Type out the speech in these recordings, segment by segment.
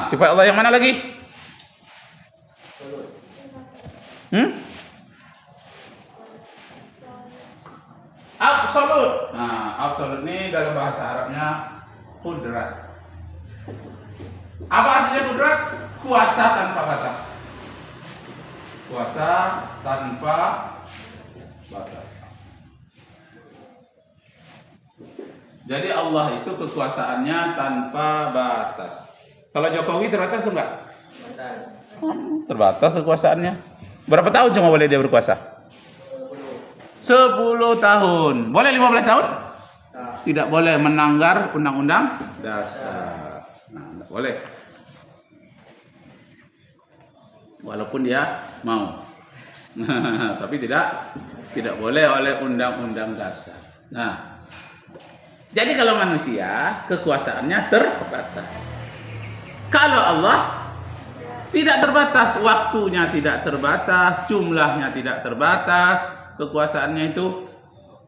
Sifat Allah yang mana lagi? Absolut. Absolut ini dalam bahasa Arabnya kudrat. Apa artinya kudrat? Kuasa tanpa batas. Kuasa tanpa batas. Jadi Allah itu kekuasaannya tanpa batas. Kalau Jokowi terbatas enggak? Terbatas kekuasaannya. Berapa tahun cuma boleh dia berkuasa? 10 tahun. Boleh 15 tahun? Tidak boleh melanggar undang-undang dasar. Tidak boleh. Walaupun dia mau. Tapi tidak boleh oleh undang-undang dasar. Jadi kalau manusia kekuasaannya terbatas. Kalau Allah tidak terbatas, waktunya tidak terbatas, jumlahnya tidak terbatas, kekuasaannya itu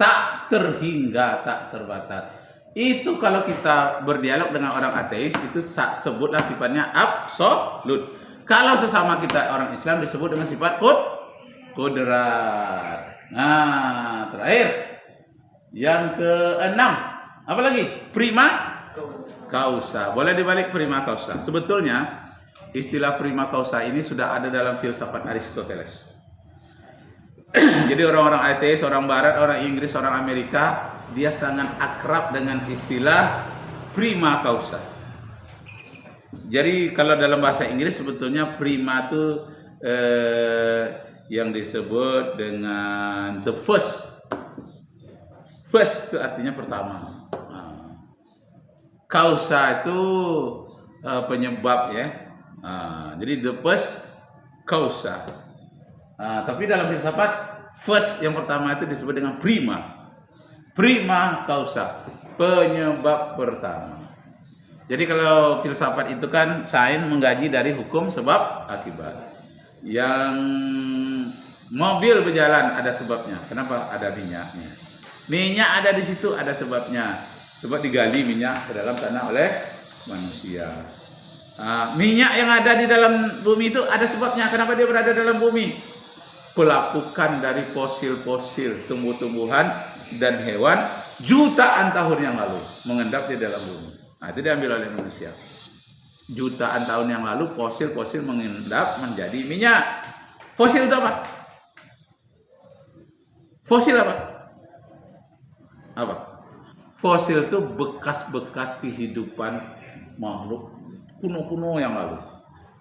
tak terhingga, tak terbatas. Itu kalau kita berdialog dengan orang ateis itu sebutlah sifatnya absolut. Kalau sesama kita orang Islam disebut dengan sifat kudrat. Terakhir yang keenam, apa lagi? Prima causa. Boleh dibalik prima causa. Sebetulnya istilah prima causa ini sudah ada dalam filsafat Aristoteles. Jadi orang-orang ateis, orang Barat, orang Inggris, orang Amerika, dia sangat akrab dengan istilah prima causa. Jadi kalau dalam bahasa Inggris sebetulnya prima itu yang disebut dengan the first. First itu artinya pertama. Causa itu penyebab ya. Jadi the first causa. Tapi dalam filsafat first yang pertama itu disebut dengan prima causa, penyebab pertama. Jadi kalau filsafat itu kan sains mengkaji dari hukum sebab akibat. Yang mobil berjalan ada sebabnya. Kenapa? Ada minyaknya. Minyak ada di situ ada sebabnya. Sebab digali minyak ke dalam tanah oleh manusia. Minyak yang ada di dalam bumi itu ada sebabnya. Kenapa dia berada dalam bumi? Pelapukan dari fosil-fosil tumbuh-tumbuhan dan hewan jutaan tahun yang lalu mengendap di dalam bumi. Itu diambil oleh manusia. Jutaan tahun yang lalu fosil-fosil mengendap menjadi minyak. Fosil itu apa? Fosil apa? Apa? Fosil itu bekas-bekas kehidupan makhluk kuno-kuno yang lalu.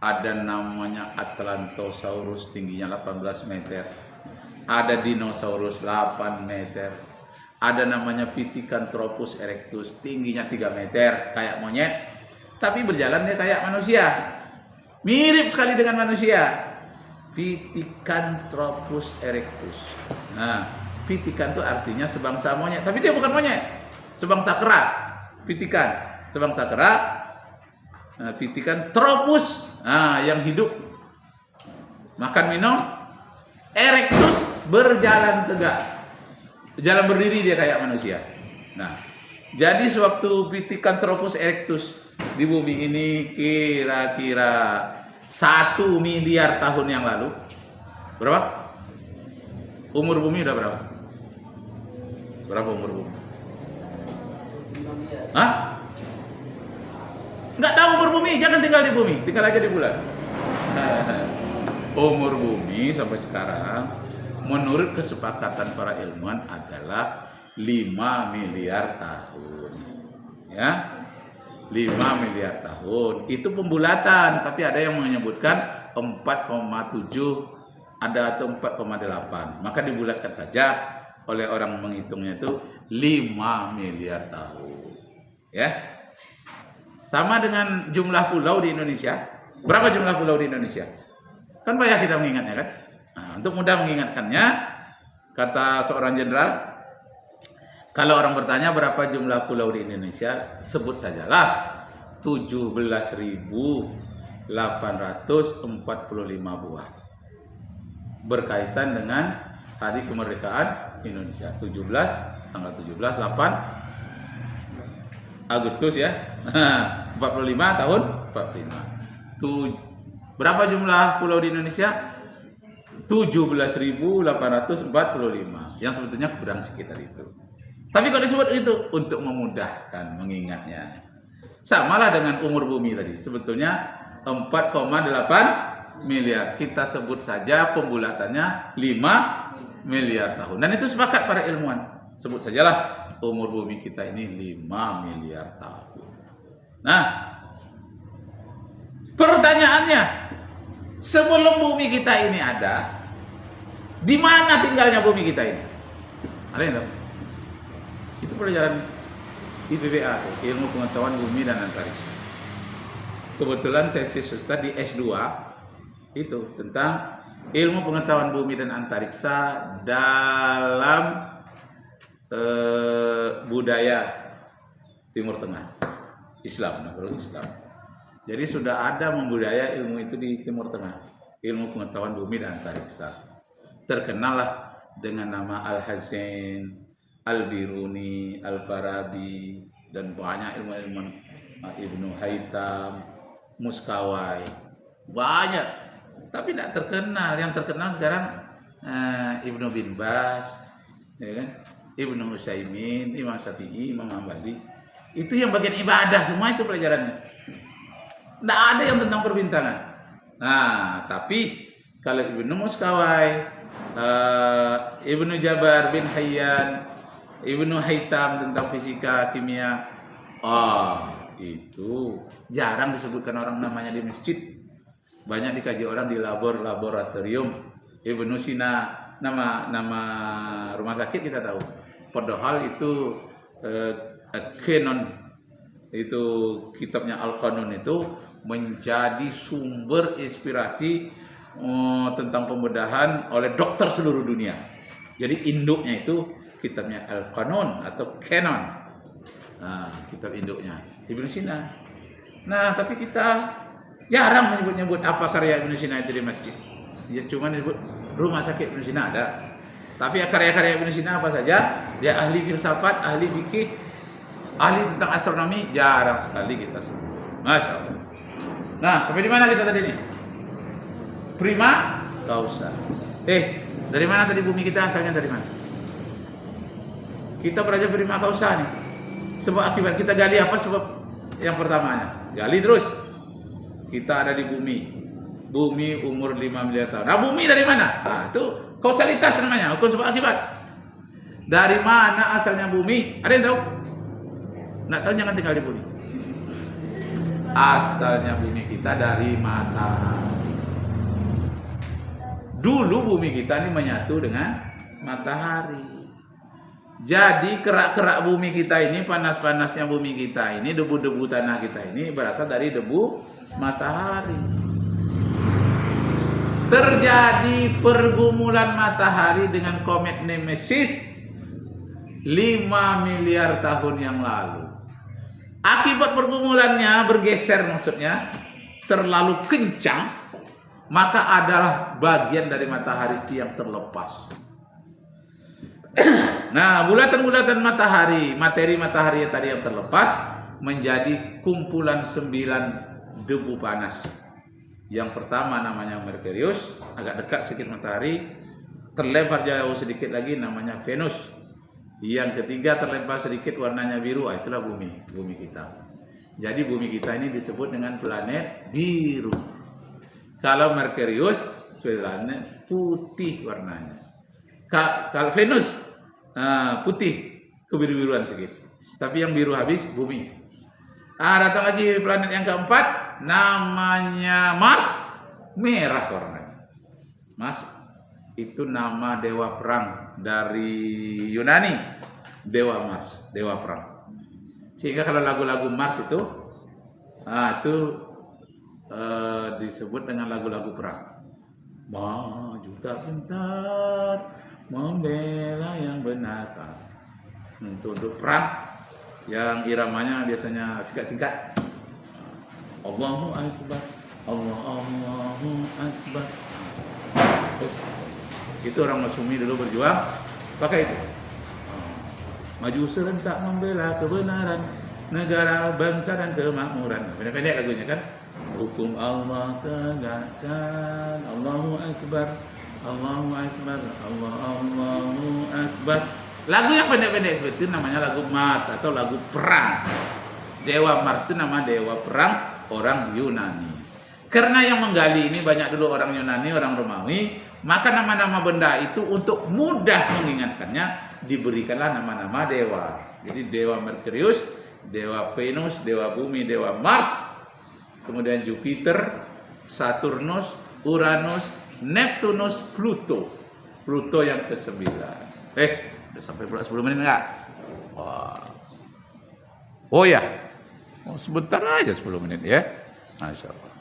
Ada namanya Atlantosaurus tingginya 18 meter. Ada dinosaurus 8 meter. Ada namanya Pithecanthropus erectus tingginya 3 meter kayak monyet. Tapi berjalan dia kayak manusia. Mirip sekali dengan manusia. Pithecanthropus erectus. Pithecan itu artinya sebangsa monyet. Tapi dia bukan monyet. Sebangsa kera. Pithecan. Sebangsa kera. Pithecanthropus. Yang hidup. Makan minum. Erectus berjalan tegak. Jalan berdiri dia kayak manusia. Jadi sewaktu Pithecanthropus erectus di bumi ini kira-kira 1 miliar tahun yang lalu. Berapa? Umur bumi udah berapa? Berapa umur bumi? Nggak tahu umur bumi, jangan tinggal di bumi, tinggal aja di bulan. Umur bumi sampai sekarang menurut kesepakatan para ilmuwan adalah 5 miliar tahun. Ya. 5 miliar tahun. Itu pembulatan, tapi ada yang menyebutkan 4,7 ada atau 4,8. Maka dibulatkan saja oleh orang menghitungnya itu 5 miliar tahun. Ya. Sama dengan jumlah pulau di Indonesia. Berapa jumlah pulau di Indonesia? Kan banyak kita mengingatnya kan? Untuk mudah mengingatkannya, kata seorang jenderal, kalau orang bertanya berapa jumlah pulau di Indonesia, sebut sajalah 17.845 buah. Berkaitan dengan Hari Kemerdekaan Indonesia, tanggal 17, 8 Agustus ya. 45 tahun Berapa jumlah pulau di Indonesia? 17.845. Yang sebetulnya kurang sekitar itu. Tapi kalau disebut itu untuk memudahkan mengingatnya. Samalah dengan umur bumi tadi. Sebetulnya 4,8 miliar. Kita sebut saja pembulatannya 5 miliar tahun. Dan itu sepakat para ilmuwan. Sebut sajalah umur bumi kita ini 5 miliar tahun. Nah, pertanyaannya, sebelum bumi kita ini ada, di mana tinggalnya bumi kita ini? Ada yang tahu? Itu pelajaran IPBA, ilmu pengetahuan bumi dan antariksa. Kebetulan tesis Ustaz di S2 itu tentang ilmu pengetahuan bumi dan antariksa dalam budaya Timur Tengah, Islam, negara Islam. Jadi sudah ada membudaya ilmu itu di Timur Tengah, ilmu pengetahuan bumi dan antariksa. Terkenallah dengan nama Al-Hazen, Al-Biruni, Al-Farabi, dan banyak ilmu-ilmu Ibnu Haytham, Muskawai, banyak. Tapi tidak terkenal. Yang terkenal sekarang Ibnu bin Bas, ya kan? Ibnu Utsaimin, Imam Syafi'i, Imam Hambali. Itu yang bagian ibadah, semua itu pelajarannya. Tidak ada yang tentang perbintangan. Nah, tapi kalau Ibnu Muskawai, Ibnu Jabar bin Hayyan, Ibnu Haytham tentang fisika, kimia, itu jarang disebutkan orang namanya di masjid. Banyak dikaji orang di laboratorium. Ibnu Sina, nama rumah sakit kita tahu. Padahal itu Kenon, itu kitabnya Al-Qanun itu menjadi sumber inspirasi tentang pembedahan oleh dokter seluruh dunia. Jadi induknya itu kitabnya Al-Qanun atau Kenon. Nah, kitab induknya Ibnu Sina. Nah, tapi kita jarang menyebut-nyebut apa karya Ibnu Sina itu di masjid. Ya cuma disebut rumah sakit Ibnu Sina ada. Tapi karya-karya Ibnu Sina apa saja? Dia ahli filsafat, ahli fikih, ahli tentang astronomi, jarang sekali kita sebut. Masya Allah. Nah, sampai di mana kita tadi nih? Prima causa. Dari mana tadi bumi kita asalnya dari mana? Kita belajar prima causa nih. Sebab akibat kita gali apa sebab yang pertamanya? Gali terus. Kita ada di bumi. Bumi umur 5 miliar tahun. Nah, bumi dari mana? Itu kausalitas namanya, hukum sebab akibat. Dari mana asalnya bumi? Ada yang tahu? Nggak tahu jangan tinggal di bumi. Asalnya bumi kita dari matahari. Dulu bumi kita ini menyatu dengan matahari. Jadi kerak-kerak bumi kita ini, panas-panasnya bumi kita ini, debu-debu tanah kita ini berasal dari debu matahari. Terjadi pergumulan matahari dengan komet Nemesis 5 miliar tahun yang lalu. Akibat pergumulannya bergeser, maksudnya terlalu kencang, maka adalah bagian dari matahari yang terlepas. Nah, bulatan-bulatan matahari, materi matahari yang tadi yang terlepas menjadi kumpulan 9 debu panas. Yang pertama namanya Merkurius, agak dekat sedikit matahari. Terlempar jauh sedikit lagi namanya Venus. Yang ketiga terlempar sedikit warnanya biru, itulah bumi kita. Jadi bumi kita ini disebut dengan planet biru. Kalau Merkurius planet putih warnanya. Kalau Venus putih kebiru-biruan sedikit. Tapi yang biru habis bumi. Datang lagi planet yang keempat, namanya Mars, merah warnanya. Mars itu nama dewa perang dari Yunani, dewa Mars, dewa perang. Sehingga kalau lagu-lagu Mars itu disebut dengan lagu-lagu perang. Maju tak bentar, membela yang benar. Untuk perang yang iramanya biasanya singkat-singkat. Allahu Akbar, Allahu Akbar. Itu orang Masyumi dulu berjuang pakai itu. Maju serentak membela kebenaran, negara, bangsa dan kemakmuran. Pendek-pendek lagunya kan. Hukum Allah tegakkan. Allahu Akbar, Allahu Akbar, Allahu Akbar. Lagu yang pendek-pendek seperti itu namanya lagu Mars atau lagu perang. Dewa Mars itu nama dewa perang orang Yunani. Karena yang menggali ini banyak dulu orang Yunani, orang Romawi, maka nama-nama benda itu untuk mudah mengingatkannya diberikanlah nama-nama dewa. Jadi dewa Merkurius, dewa Venus, dewa Bumi, dewa Mars, kemudian Jupiter, Saturnus, Uranus, Neptunus, Pluto. Pluto yang ke-9. Udah sampai pula 10 menit enggak? Wah. Oh ya. Sebentar aja 10 menit ya. Masya Allah.